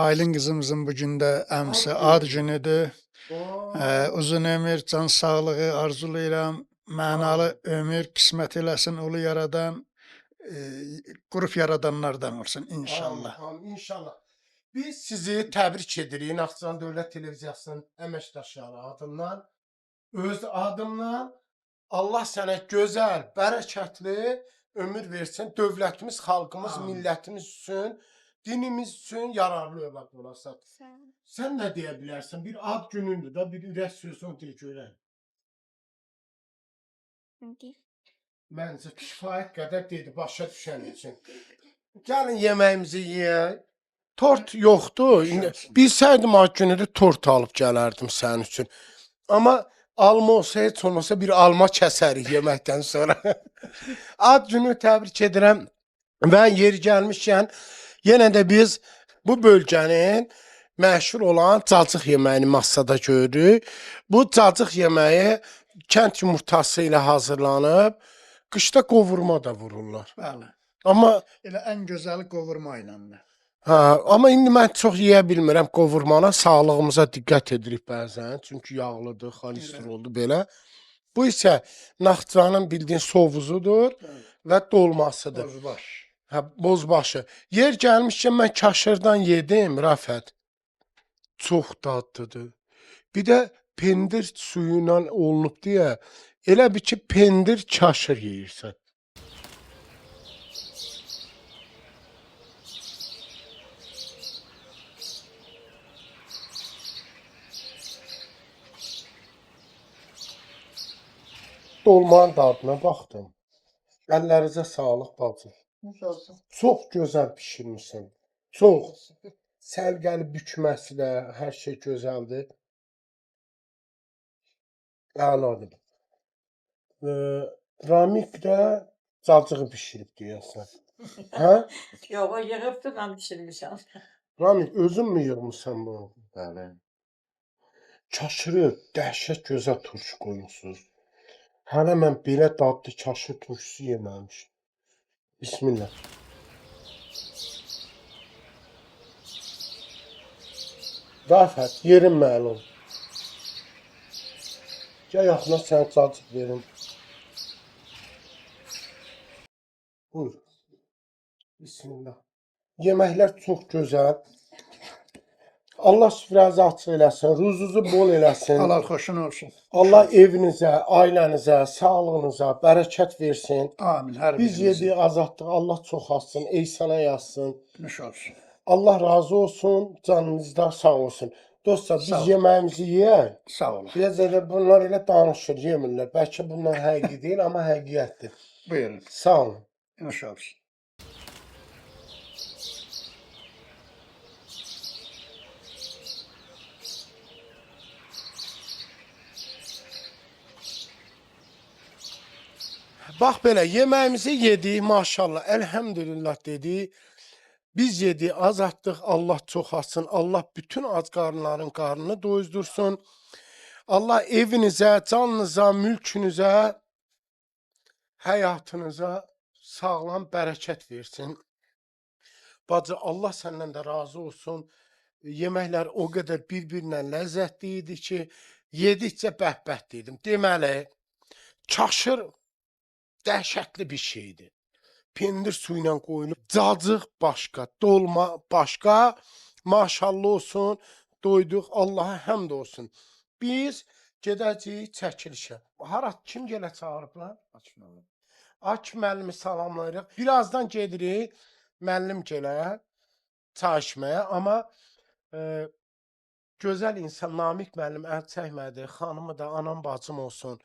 Aylin qızımızın bu gündə əmsi ad günüdür. Uzun ömür, can sağlığı arzulayıram. Mənalı ömür qismət eləsin ulu yaradan. Qrup yaradanlardan olsun inşallah. Amin, inşallah. Biz sizi təbrik edirik Naxçıvan Dövlət Televiziyasının əməkdaşları adından. Öz adımdan Allah sənə gözəl, bərəkətli ömür versin. Dövlətimiz, xalqımız, millətimiz üçün, dinimiz üçün yararlı övlad olasan. Sən nə deyə bilərsən? Bir ad günündür da, bir ürək sözünü deyə görək. Məncə kifayət qədər dedi, başa düşən üçün. Gəlin yeməyimizi yeyək. Tort yoxdur. Bilsəydim ad günüdür, tort alıb gələrdim sənin üçün. Amma alma olsa, heç olmasa bir alma kəsərik yeməkdən sonra. Ad günü təbrik edirəm və yeri gəlmişkən yenə də biz bu bölgənin məşhur olan cacıq yeməyini masada görürük. Bu cacıq yeməyi kənd yumurtası ilə hazırlanıb, qışda qovurma da vururlar. Bəli. Amma Elə ən gözəli qovurma ilədir. amma indi mən çox yeyə bilmirəm qovurmana, sağlığımıza diqqət edirik bəzən, çünki yağlıdır, xolesteroldur belə. Bu isə Naxçıvanın bildiyin sovuzudur və dolmasıdır. Bozbaş. Bozbaşı. Yer gəlmişkən mən kaşırdan yedim, Rəfət. Çox dadlıdır. Bir də pendir suyu ilə olunub deyə, elə bir ki, pendir kaşır yeyirsən. Dolmanın dadına baxdım. Əllərinizə sağlıq bacım. Çox gözəl bişirmişsən. Çox. Sərgəli bükməsi də, hər şey gözəldir. Əladır. Ramik də cacığı bişirib deyəsən. Hə? Yox, o yığıbdır, mən bişirmişəm. Ramik, özün mü yığmışsan bunu? Bəli. Kaşırı dəhşət gözəl turşu qoymusunuz. Hələ mən belə dadlı kaşır turşusu yeməmişim. Bismillah. Rəfət, yerin məlum. Gəl yaxına sənə cacıq verim. Buyur. Bismillah. Yeməklər çox gözəl. Allah süfrənizi açıq eləsin, ruzunuzu bol eləsin. Halal xoşun olsun. Allah evinizə, ailənizə, sağlığınıza bərəkət versin. Amin. Hər Biz yediyi azadlığı Allah çoxalsın, eysana yazsın. Nuş olsun. Allah razı olsun, canınız da sağ olsun. Dostlar, Sağ ol. biz yeməyimizi yeyək. Sağ olun. Biraz elə bunlar elə danışır, yemirlər. Bəlkə bunlar həqiqi deyil, amma həqiqətdir. Buyurun. Sağ olun. Nuş olsun. Bax belə, yeməyimizi yedik, maşallah, əlhəmdülillah dedik. Biz yedik, azadlıq, Allah çoxalsın, Allah bütün ac qarınların qarnını doyuzdursun. Allah evinizə, canınıza, mülkünüzə, həyatınıza sağlam bərəkət versin. Bacı, Allah səndən də razı olsun. Yeməklər o qədər bir-birinə ləzzətli idi ki, yedikcə bəhbəh dedim. Deməli, kaşır dəhşətli bir şeydir. Pendir suyu ilə qoyulub, cacıq başqa, dolma başqa. Maşallah olsun, doyduq, Allaha həmd olsun. Biz gedəcəyik çəkilişə. Hara, kim gələ çağırıblar? Aç müəllimi salamlayırıq. Birazdan gedirik müəllim gələ çay içməyə. Amma gözəl insan Namiq müəllim əl çəkmədi. Xanımı da anam bacım olsun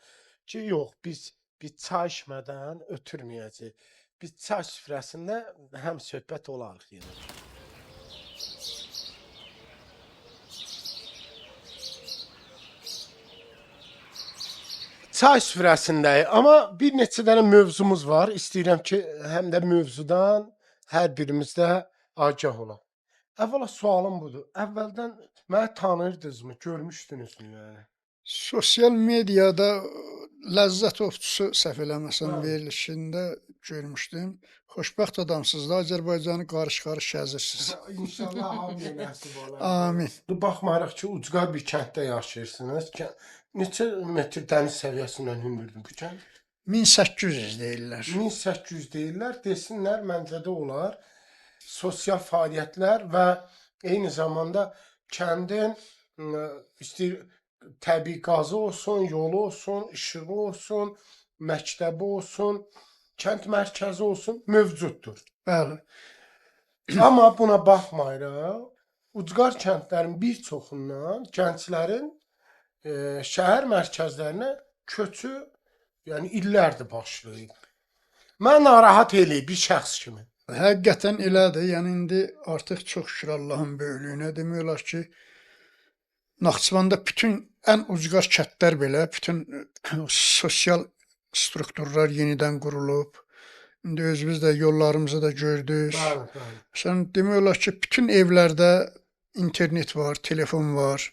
ki, yox, biz çay içmədən ötürməyəcəyik. Biz çay süfrəsində həm söhbət olarıq yenə. Çay süfrəsindəyik, amma bir neçə dənə mövzumuz var. İstəyirəm ki, həm də mövzudan hər birimizdə agah olaq. Əvvəla sualım budur. Əvvəldən məni tanıyırdınızmı, görmüşdünüzmü yəni? Sosial mediada Ləzzət Ovçusu səhv eləməsəm Bəli. verilişində görmüşdüm. Xoşbəxt adamsınız da Azərbaycanı qarış-qarış gəzirsiniz. İnşallah hamıya nəsib olar. Amin. Baxmayaraq ki, ucqar bir kənddə yaşayırsınız. Neçə metr dəniz səviyyəsindən hündürdür bu kənd? 1800 deyirlər. 1800 deyirlər. Desinlər, məncə də olar. Sosial fəaliyyətlər və eyni zamanda kəndin istəyir təbii qazı olsun, yolu olsun, işığı olsun, məktəbi olsun, kənd mərkəzi olsun, mövcuddur. Bəli. Amma buna baxmayaraq, ucqar kəndlərin bir çoxundan gənclərin şəhər mərkəzlərinə köçü, yəni illərdir başlayıb. Mən narahat eləyib bir şəxs kimi. Həqiqətən elədir. Yəni indi artıq çox şükür Allahın böyüklüyünə demək olar ki, Naxçıvanda bütün ən ucqar kəndlər belə, bütün sosial strukturlar yenidən qurulub. İndi özümüz də yollarımızı da gördük. Bəli, bəli. Sən demək olar ki, bütün evlərdə internet var, telefon var.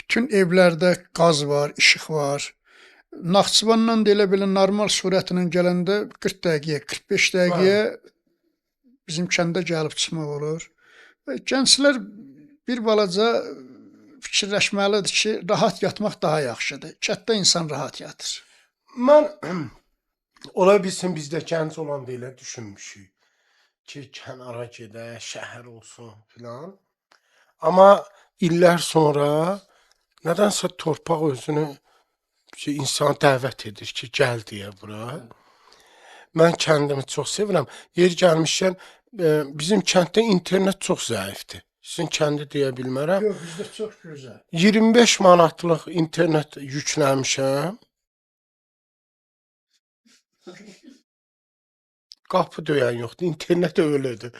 Bütün evlərdə qaz var, işıq var. Naxçıvandan da elə belə normal sürətlə gələndə 40 dəqiqəyə, 45 dəqiqəyə bizim kəndə gəlib çıxmaq olur. Və gənclər bir balaca fikirləşməlidir ki, rahat yatmaq daha yaxşıdır. Kətdə insan rahat yatır. Mən ola bilsin bizdə gənc olanda elə düşünmüşük ki, kənara gedək, şəhər olsun filan. Amma illər sonra nədənsə torpaq özünü ki, insan dəvət edir ki, gəl deyə bura. Mən kəndimi çox sevirəm. Yer gəlmişkən bizim kənddə internet çox zəifdir. Sizin kəndi deyə bilmərəm. Yox, bizdə çox gözəl. 25 manatlıq internet yükləmişəm. Qapı döyən yoxdur, internet ölüdür.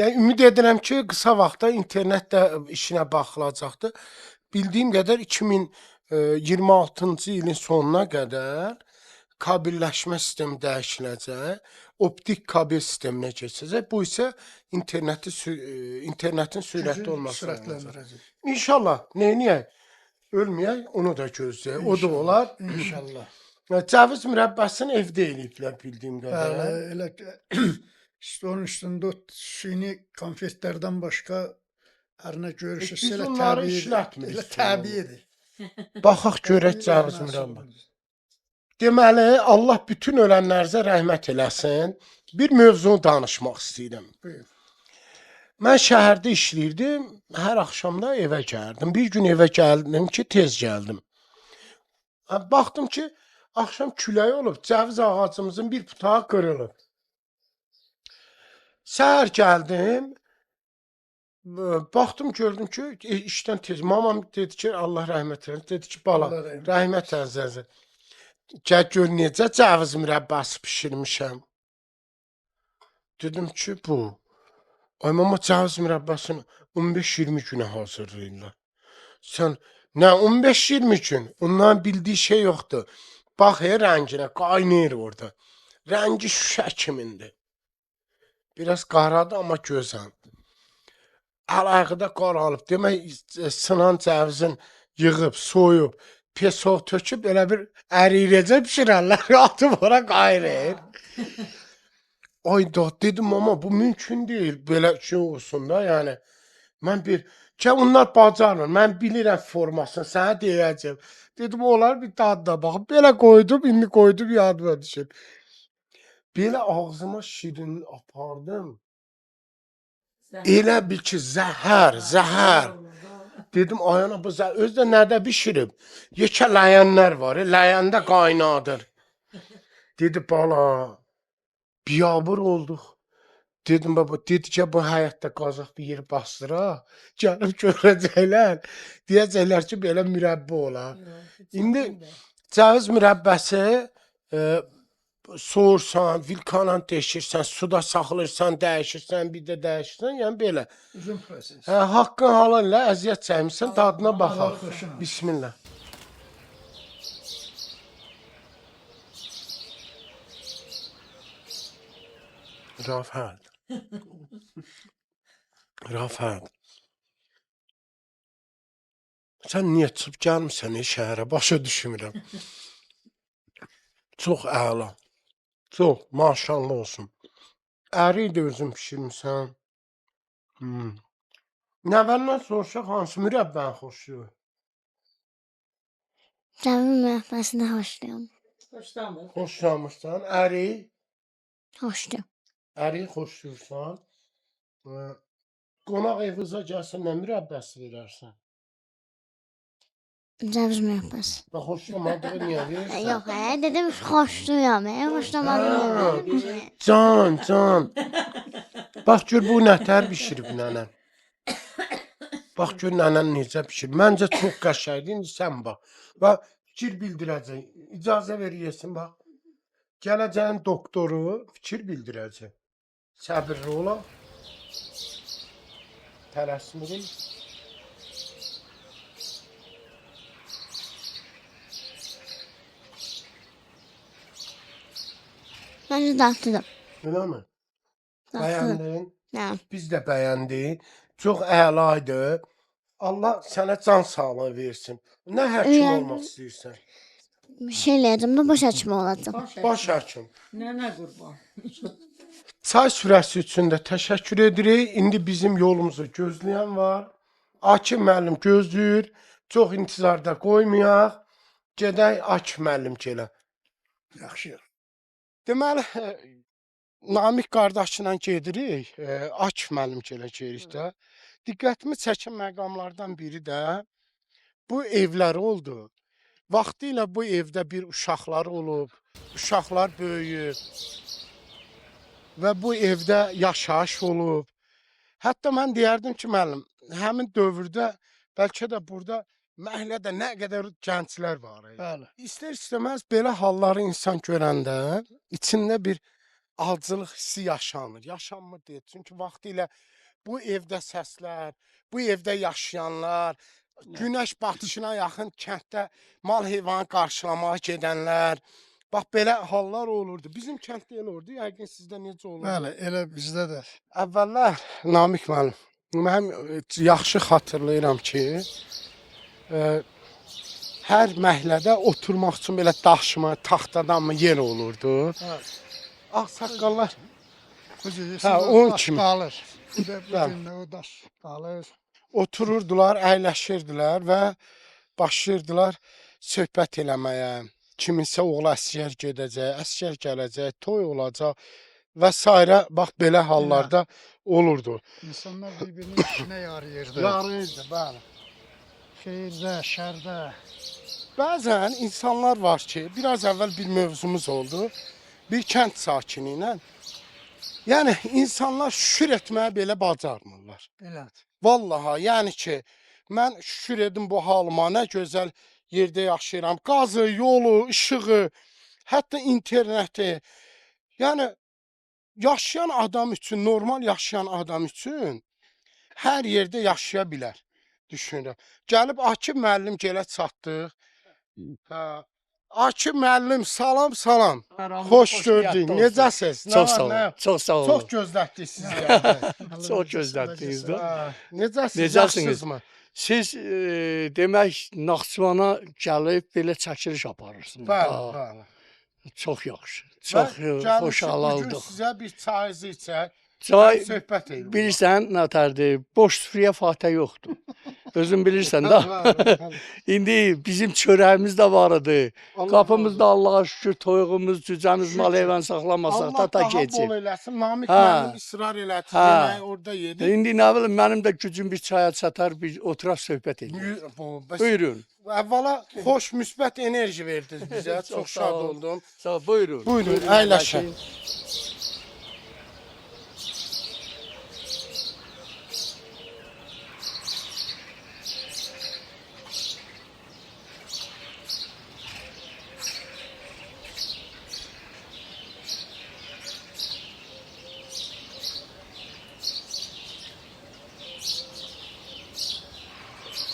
Yəni ümid edirəm ki, qısa vaxtda internet də işinə baxılacaqdır. Bildiyim qədər 2026-cı ilin sonuna qədər kabelləşmə sistemi dəyişiləcək, optik kabel sisteminə keçəcək. Bu isə internetin sürətli olması olacaq. Sürətləndirəcək. İnşallah, neyniyək? Ölməyək, onu da gözləyək. O da olar. İnşallah. Cəviz mürəbbəsini evdə eləyiblər bildiyim qədər. Bəli, elə stolun üstündə o süni konfetlərdən başqa hər nə görürsünüz, Biz elə onları təbii, işlətmirik. elə təbiidir. Baxaq görək cəviz mürəbbə. Deməli, Allah bütün ölənlərinizə rəhmət eləsin. Bir mövzunu danışmaq istəyirəm. Buyur. Mən şəhərdə işləyirdim, hər axşamda evə gəldim. Bir gün evə gəldim ki, tez gəldim. Baxdım ki, axşam külək olub, cəviz ağacımızın bir butağı qırılıb. Səhər gəldim, baxdım, gördüm ki, işdən tez. Mamam dedi ki, Allah rəhmət eləsin. Dedi ki, bala, Allah rəhmət rəhmət əzəzə. Gəl gör necə cəviz mürəbbəsi bişirmişəm. Dedim ki, bu. Ay mama, cəviz mürəbbəsini 15-20 günə hazırlayırlar. Sən, nə 15-20 gün? Onların bildiyi şey yoxdur. Bax, rənginə, qaynayır orada. Rəngi şüşə kimindir. Biraz qaradır, amma gözəl. Əl-ayağı qar alıb. Demək, sınan cəvizin yığıb, soyub, pesov töküb, elə bir əriyirəcə pişirərlər. Atıb ora qayrayır. Ay da, dedim, ama bu mümkün deyil. Belə şey olsun da, yəni. Mən ki, onlar bacarır. Mən bilirəm formasını, sənə deyəcəm. Dedim, onlar bir dadına baxıb. Belə qoydum, indi qoydum, yadıma düşür. Belə ağzıma şirin apardım. Elə bil ki, zəhər. Dedim, ayana bu zəhər. Özdə nədə bişirib? Yekə ləyənlər var, ləyəndə qaynadır. Dedi, bala, biyabır olduq. Dedim, baba, dedi ki, bu həyatda qazaq bir yer bastıra, gəlib görəcəklər. Deyəcəklər ki, belə mürəbbə olar. İndi cəviz mürəbbəsi soğursan, vilkanla deşirsən, suda saxlayırsan, dəyişirsən, bir də dəyişirsən, yəni belə. Uzun proses. Haqqın halıyla əziyyət çəkmişsən, dadına baxaq. Allah xoşuna. Bismillah. Rahat. Rahat. Sən niyə çıxıb gəlmisən şəhərə? Başa düşmürəm. Çox əla. Çox, maşallah olsun. Əri də özün bişirmisən. Nəvəndən soruşaq hansı mürəbbəni xoşlayır? Cəvin mürəbbəsini xoşlayıram. Hoşlanmır. Xoşlamırsan. Əri? Xoşdur. Əri xoşlayırsan. Qonaq evinizə gəlsə nə mürəbbəsi verərsən? Cəviz mürəbbəsi. Və xoşlamadığı niyə verirsən? Yox, dedim xoşlayıram. Xoşlamadığım. Can. Bax gör bu nətər bişirib nənən. Bax gör nənən necə bişirib. Məncə çox qəşəngdir. İndi sən bax. Və fikir bildirəcək. İcazə verirsən bax. Gələcəyin doktoru fikir bildirəcək. Səbirli olaq. Tələsmirik. Məncə dadlıdır. Eləmi? Dadlıdır. Bəyəndin? Nə? Biz də bəyəndik. Çox əla idi. Allah sənə can sağlığı versin. Nə həkim Yəni- olmaq istəyirsən? Bir şey eləyəcəm də baş həkimi olacam. Baş həkim. Nənə qurban. Çay sürəsi üçün də təşəkkür edirik. İndi bizim yolumuzu gözləyən var. Akif müəllim gözləyir. Çox intizarda qoymayaq. Gedək Akif müəllim gələ. Yaxşı. Deməli, Namik qardaşla gedirik. Akif müəllim gələ gedirik də. Diqqətimi çəkən məqamlardan biri də bu evlər oldu. Vaxtilə bu evdə bir uşaqlar olub, uşaqlar böyüyüb və bu evdə yaşayış olub. Hətta mən deyərdim ki, müəllim, həmin dövrdə bəlkə də burada məhəllədə nə qədər gənclər var idi. Bəli. İstər-istəməz belə halları insan görəndə içində bir acılıq hissi yaşanır. Yaşanmır deyil. Çünki vaxtilə bu evdə səslər, bu evdə yaşayanlar, günəş batışına yaxın kənddə mal heyvanı qarşılamağa gedənlər, bax belə hallar olurdu. Bizim kənddə elə olurdu, yəqin sizdə necə olurdu? Bəli, elə bizdə də. Əvvəllər Namik müəllim, mən yaxşı xatırlayıram ki, hər məhəllədə oturmaq üçün belə daşma, taxtadan mı yer olurdu. Ağsaqqallar onun kimi. Qalır. Bu da Bəli. bu o daş qalır. Otururdular, əyləşirdilər və başlayırdılar söhbət eləməyə. Kiminsə oğlu əsgər gedəcək, əsgər gələcək, toy olacaq və s. Bax belə hallarda olurdu. İnsanlar bir-birinin işinə yarayırdı. Yarıydı, bəli. Xeyirdə, şərdə. Bəzən insanlar var ki, biraz əvvəl bir mövzumuz oldu. Bir kənd sakini ilə. Yəni insanlar şükür etməyə belə bacarmırlar. Elədir. Vallahi, yəni ki, mən şükür edim bu halıma, nə gözəl yerdə yaşayıram. Qazı, yolu, işığı, hətta interneti. Yəni yaşayan adam üçün, normal yaşayan adam üçün hər yerdə yaşaya bilər, düşünürəm. Gəlib Akif müəllim gələ çatdıq. Akif müəllim, salam. Xoş gördük. Necəsiz? Çox sağ olun. Çox sağ olun. Çox gözlətdik sizi gəldi. Çox gözlətdiniz də. Necəsiz? Necəsiniz? Yaxşısınızmı? Siz demək Naxçıvana gəlib belə çəkiliş aparırsınız. Bəli. Çox yaxşı. Çox xoş hal Bugün aldıq. sizə bir çayınızı içək, Çay söhbət edelim. bilirsən nətərdir? Boş süfrəyə fatə yoxdur. Özün bilirsən də. İndi bizim çörəyimiz də var idi. Qapımızda Allah'a şükür toyuğumuz, cücəmiz, mal heyvan saxlamasaq Allah da daha keçir. bol eləsin. Namik Hə. müəllim israr elədi. Hə. Yeməyi orada yedi. İndi nə bilim mənim də gücüm bir çaya çatar, bir oturaq söhbət edək. Buyurun. Əvvəla xoş, müsbət enerji verdiniz bizə. Çox Çox sağ şad ol. oldum. Sağ ol, buyurun. Buyurun, əyləşin.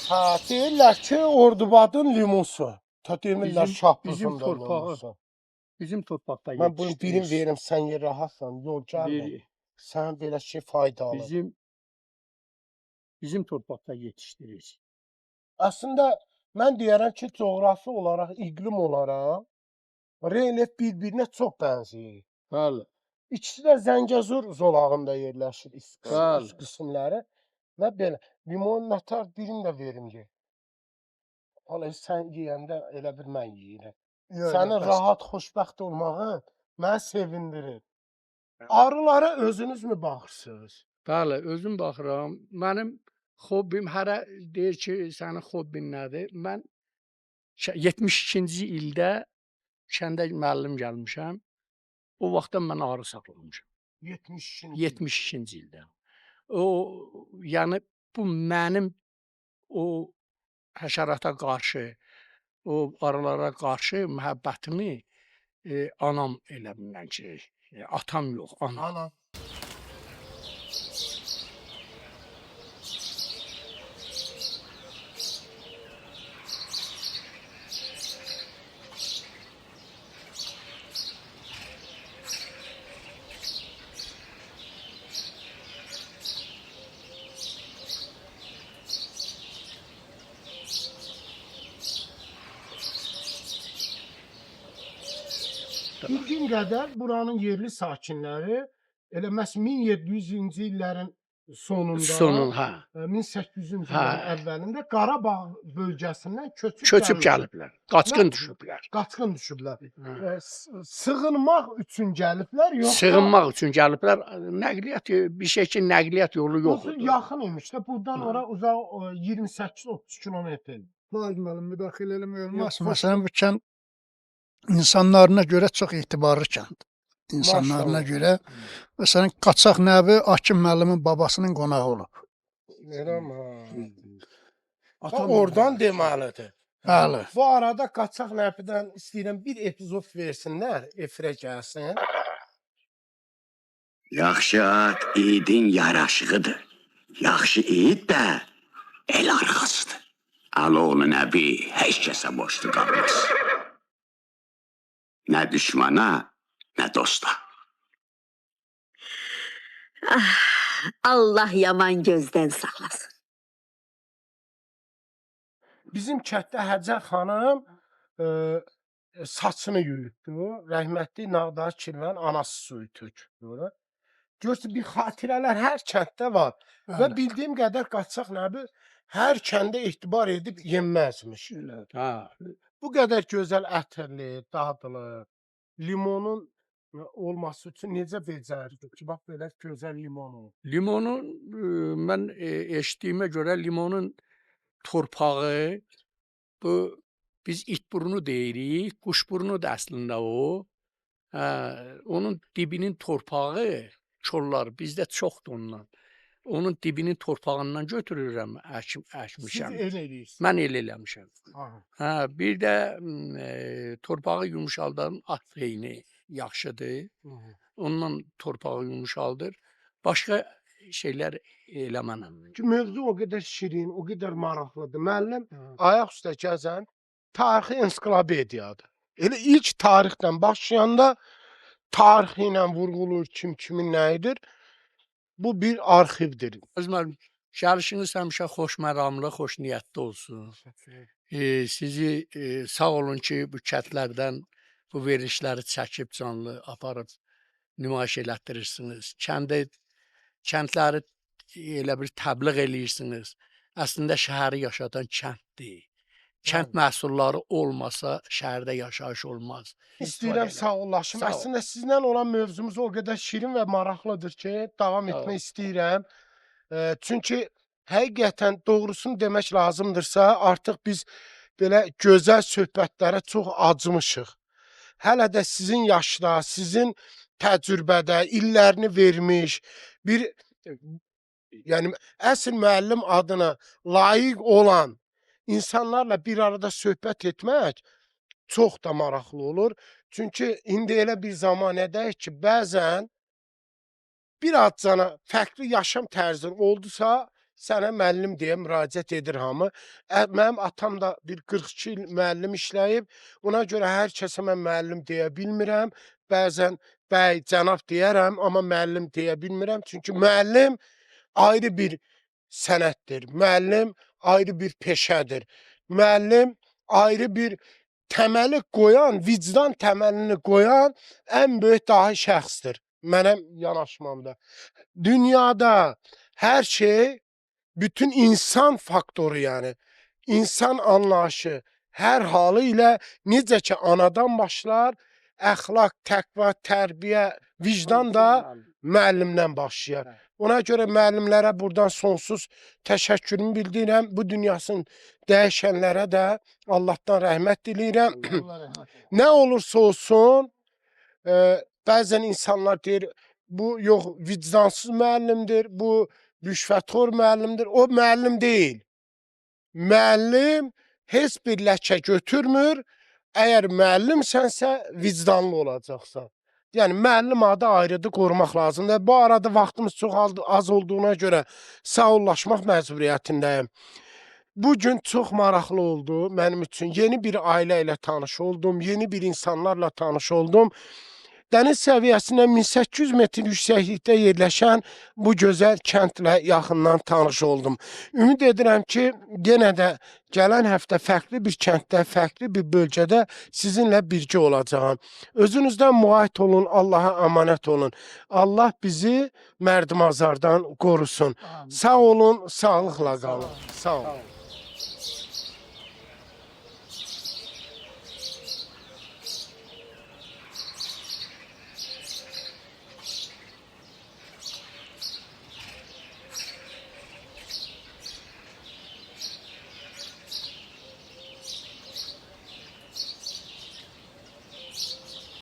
Ha, deyirlər ki, Ordubadın limusu. Ta demirlər Bizim Şahbuzunda torpağı. limusu. Bizim torpaqda Mən bunu birim verim, sən yer rahatsan, yol gəlmə. Sən belə şey faydalı. Bizim torpaqda yetişdiririk. Əslində mən deyərəm ki, coğrafi olaraq, iqlim olaraq relyef bir-birinə çox bənzəyir. Bəli. İkisi də Zəngəzur zolağında yerləşir Bəli. üst qismləri və belə. Limon nətər birini də verim ye. Hala sən yeyəndə elə bir mən yeyirəm. Sənin rahat, xoşbəxt olmağın məni sevindirir. Arılara özünüz mü baxırsınız? Bəli, özüm baxıram. Mənim hobbim hərə deyir ki, sənin hobbin nədir? Mən 72-ci ildə kəndə müəllim gəlmişəm. O vaxtdan mən arı saxlamışam. 72-ci. 72-ci ildə. O, yəni bu mənim o həşərata qarşı, o arılara qarşı məhəbbətimi anam elə bilmən ki, atam yox, anam. Ana. Bildiyim qədər buranın yerli sakinləri elə məhz 1700-cü illərin sonunda, Sonun, hə. 1800-cü Hə. illərin əvvəlində Qarabağ bölgəsindən Köçüb gəliblər, qaçqın Nə- düşüblər. Qaçqın düşüblər. Hə. Sığınmaq üçün gəliblər, yoxsa Sığınmaq üçün gəliblər. Nəqliyyat bir şey ki, nəqliyyat yolu yoxsa yoxdur. yaxın imiş də buradan Hə. ora uzaq 28-30 kilometr. Lakin müəllim müdaxilə eləmək olmaz. Məsələn, bu kənd insanlarına görə çox etibarlı kənd. İnsanlarına Maşallah. görə. Məsələn, Qaçaq Nəbi Akim müəllimin babasının qonağı olub. Oradan deməlidir. Bəli. Bu arada Qaçaq Nəbidən istəyirəm bir epizod versinlər, efirə gəlsin. Yaxşı at idin yaraşığıdır. Yaxşı id də el arxasıdır. Aloğlu Nəbi heç kəsə boşlu qalmaz. Nə düşmana, nə dosta. Allah yaman gözdən saxlasın. Bizim kənddə Həcər xanım saçını yuyutdu. Rəhmətli Nağdar Kirvən anası suyu tökdü. Görsə bir xatirələr hər kənddə var. Və bildiyim qədər Qaçaq Nəbi hər kəndə etibar edib yenməzmiş. Hə. Bu qədər gözəl ətirli, dadlı, limonun olması üçün necə becərirdi ki, bax belə gözəl limonu. Limonun mən eşitdiyimə görə limonun torpağı bu biz itburnu deyirik, quşburnu da əslində o. Hə, onun dibinin torpağı çollar bizdə çoxdur ondan. Onun dibinin torpağından götürürəm, əkmişəm. Siz el eləyirsiniz. Mən el eləmişəm. Aha. Hə, bir də torpağı yumşaldan at peyni yaxşıdır. Ondan torpağı yumşaldır. Başqa şeylər eləmənəm. Ki mövzu o qədər şirin, o qədər maraqlıdır. Müəllim ayaq üstə gəzən tarixi ensiklopediyadır. Elə ilk tarixdən başlayanda tarixi ilə vurğulur kim kimin nə edir. Bu bir arxivdir. Özmən gəlişiniz həmişə xoşməramlı, xoş niyyətli olsun. Sizi sağ olun ki, bu kəndlərdən bu verilişləri çəkib canlı aparıb nümayiş elətdirirsiniz. Kəndləri elə bir təbliğ eləyirsiniz. Əslində şəhəri yaşadan kənddir. Kənd məhsulları olmasa şəhərdə yaşayış olmaz. İstəyirəm sağollaşım. Sağ ol. Əslində sizlə olan mövzumuz o qədər şirin və maraqlıdır ki, davam Sağ ol. etmək istəyirəm. Çünki həqiqətən doğrusunu demək lazımdırsa, artıq biz belə gözəl söhbətlərə çox acımışıq. Hələ də sizin yaşda, sizin təcrübədə illərini vermiş bir yəni əsl müəllim adına layiq olan insanlarla bir arada söhbət etmək çox da maraqlı olur. Çünki indi elə bir zamanədəyik ki, bəzən bir adcana fərqli yaşam tərzin oldusa, sənə müəllim deyə müraciət edir hamı. Mənim atam da bir 42 il müəllim işləyib. Buna görə hər kəsə mən müəllim deyə bilmirəm. Bəzən bəy, cənab deyərəm, amma müəllim deyə bilmirəm. Çünki müəllim ayrı bir sənətdir. Müəllim ayrı bir peşədir. Müəllim ayrı bir təməli qoyan, vicdan təməlini qoyan ən böyük dahi şəxsdir. Mənim yanaşmamda. Dünyada hər şey, bütün insan faktoru yəni, insan anlayışı hər halı ilə necə ki anadan başlar, əxlaq, təqva, tərbiyə, vicdan da müəllimdən başlayar. Ona görə müəllimlərə buradan sonsuz təşəkkürümü bildirirəm. Bu dünyasını dəyişənlərə də Allahdan rəhmət diləyirəm. Nə olursa olsun, bəzən insanlar deyir, bu yox vicdansız müəllimdir, bu rüşvətxor müəllimdir. O müəllim deyil. Müəllim heç bir ləkə götürmür. Əgər müəllimsənsə vicdanlı olacaqsan. Yəni müəllim adı ayrıdır, qorumaq lazımdır. Bu arada vaxtımız çox az olduğuna görə sağollaşmaq məcburiyyətindəyim. Bu gün çox maraqlı oldu mənim üçün. Yeni bir ailə ilə tanış oldum, yeni bir insanlarla tanış oldum. Dəniz səviyyəsindən 1800 metr yüksəklikdə yerləşən bu gözəl kəndlə yaxından tanış oldum. Ümid edirəm ki, yenə də gələn həftə fərqli bir kənddə, fərqli bir bölgədə sizinlə birgə olacağam. Özünüzdən müayət olun, Allaha əmanət olun. Allah bizi mərdimazardan qorusun. Sağ olun, sağlıqla qalın. Sağ olun.